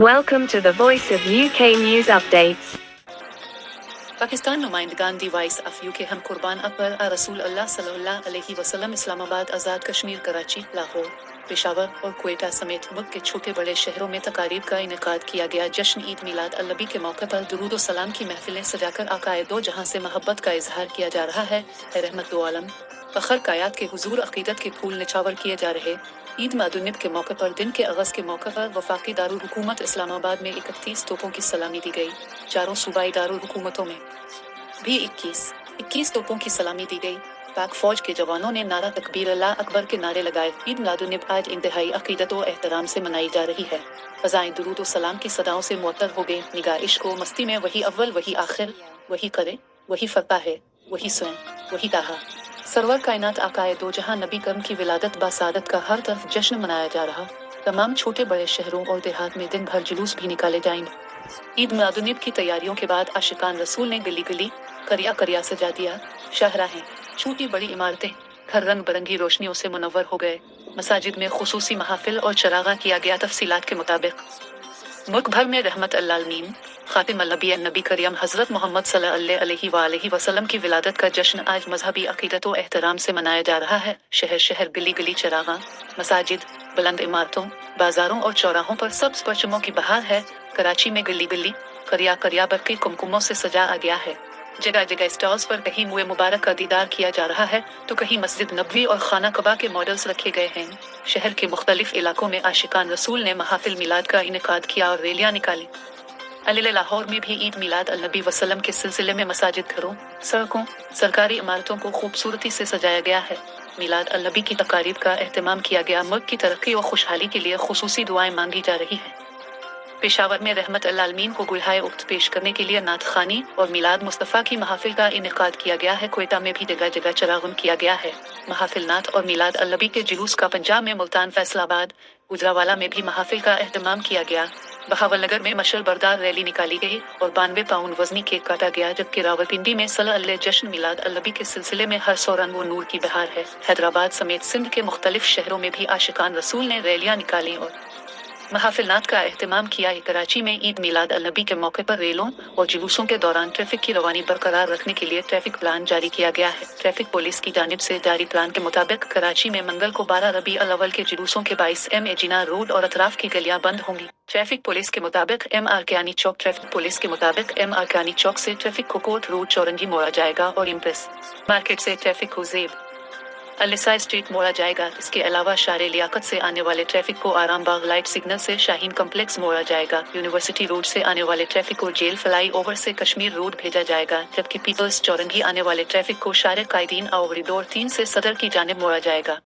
Welcome to the Voice of UK News Updates. Pakistan नुमाइंदगान the voice of UK हम कुर्बान अकबर रसूल अल्लाह सल्लल्लाहु अलैहि वसल्लम इस्लामाबाद, आज़ाद कश्मीर, कराची, लाहौर, पेशावर और क्वेटा समेत मुल्क के छोटे बड़े शहरों में तकारीब का इनेकाद किया गया। जश्न ईद मिलाद अल-नबी के मौके पर दुरूद व सलाम की महफिलें सजाकर आकाए दो जहां से मोहब्बत का इजहार किया जा रहा है। रहमत दो आलम फखर कायत के हुजूर अकीदत के फूल निछावर किए जा रहे। ईद मादुन्नब के मौके पर दिन के अगस्त के मौके पर वफाकी दारुल हुकूमत इस्लामाबाद में 31 तोपों की सलामी दी गई। चारों सूबाई दारुल हुकूमतों में भी 21 तोपों की सलामी दी गई। पाक फौज के जवानों ने नारा तकबीर अल्लाह अकबर के नारे लगाए। ईद मिलादुन्नब आज इंतहाई अकीदत व एहतराम से मनाई जा रही है। फ़ज़ाएं दुरूद व सलाम की सदाओं से मुअत्तर हो गए। निगाह इश्क व मस्ती में वही अव्वल वही आखिर, वही करे वही फरता है, वही स्वयं वही ताहा। सरवर कायनात आकाए दो जहां नबी करम की विलादत बासादत का हर तरफ जश्न मनाया जा रहा। तमाम छोटे बड़े शहरों और देहात में दिन भर जुलूस भी निकाले जाएंगे। ईद मिलादुन्नब की तैयारियों के बाद आशिकान रसूल ने गली गली करिया करिया सजा दिया। शाहराहें, छोटी बड़ी इमारतें, घर रंग बिरंगी रोशनियों से मुनव्वर हो गए। मसाजिद में खुसूसी महाफिल और चरागा किया गया। तफसीलात के मुताबिक मुल्क भर में रहमत अल-आलमीन खातिम अल-नबी नबी करीम हज़रत मोहम्मद सल्लल्लाहु अलैहि वसल्लम की विलादत का जश्न आज मजहबी अकीदत व एहतराम से मनाया जा रहा है। शहर शहर गली गली चरागा, मसाजिद, बुलंद इमारतों, बाजारों और चौराहों पर सब्ज़ परचमों की बहार है। कराची में गली गली करिया करिया बरक़ी कुमकुमों से सजा आ गया है। जगह जगह स्टॉल्स पर कहीं मुए मुबारक का दीदार किया जा रहा है तो कहीं मस्जिद नबवी और खाना कबा के मॉडल्स रखे गए हैं। शहर के मुख्तलिफ इलाकों में आशिकान रसूल ने महाफिल मिलाद का इनेकाद किया और रैलियां निकाली। लाहौर में भी ईद मिलाद अल-नबी वसल्लम के सिलसिले में मसाजिद, घरों, सड़कों, सरकारी इमारतों को खूबसूरती से सजाया गया है। मिलाद अल-नबी की तकारीब का एहतमाम किया गया। मुल्क की तरक्की और खुशहाली के लिए खुसूसी दुआएं मांगी जा रही हैं। पेशावर में रहमत अल-आलमीन को गुलहाए उक्त पेश करने के लिए नात खानी और मिलाद मुस्तफ़ा की महाफिल का इनेकाद किया गया है। क्वेटा में भी जगह जगह चरागुन किया गया है। महाफिल नात और मिलाद अल-नबी के जुलूस का पंजाब में मुल्तान, फैसलाबाद, गुजरावाला में भी महाफिल का एहतमाम किया गया। बहावलनगर में मशल बरदार रैली निकाली गई और 92 पाउंड वजनी केक काटा गया। जबकि रावलपिंडी में सल्लल्लाहु जश्न मिलाद अल-नबी के सिलसिले में हर सौ रंग व नूर की बहार है। हैदराबाद समेत सिंध के मुख्तलिफ शहरों में भी आशिकान रसूल ने रैलियां निकाली और महाफिलनात का एहतमाम किया। कराची में ईद मिलाद अल-नबी के मौके पर रेलों और जुलूसों के दौरान ट्रैफिक की रवानी बरकरार रखने के लिए ट्रैफिक प्लान जारी किया गया है। ट्रैफिक पुलिस की जानिब से जारी प्लान के मुताबिक कराची में मंगल को 12 रबी अल-अव्वल के जुलूसों के 22 एम जिना रोड और अतराफ की गलियां बंद होंगी। ट्रैफिक पुलिस के मुताबिक MR कियानी चौक से ट्रैफिक को कोर्ट रोड चौरंगी मोड़ा जाएगा और इम्प्रेस मार्केट से ट्रैफिक को ज़ेब अलिसा स्ट्रीट मोड़ा जाएगा। इसके अलावा शारे लियाकत से आने वाले ट्रैफिक को आराम बाग लाइट सिग्नल से शाहीन कम्प्लेक्स मोड़ा जाएगा। यूनिवर्सिटी रोड से आने वाले ट्रैफिक को जेल फ्लाई ओवर से कश्मीर रोड भेजा जाएगा। जबकि पीपल्स चौरंगी आने वाले ट्रैफिक को शारे कायदीन आवरिडोर 3 से सदर की जानिब मोड़ा जाएगा।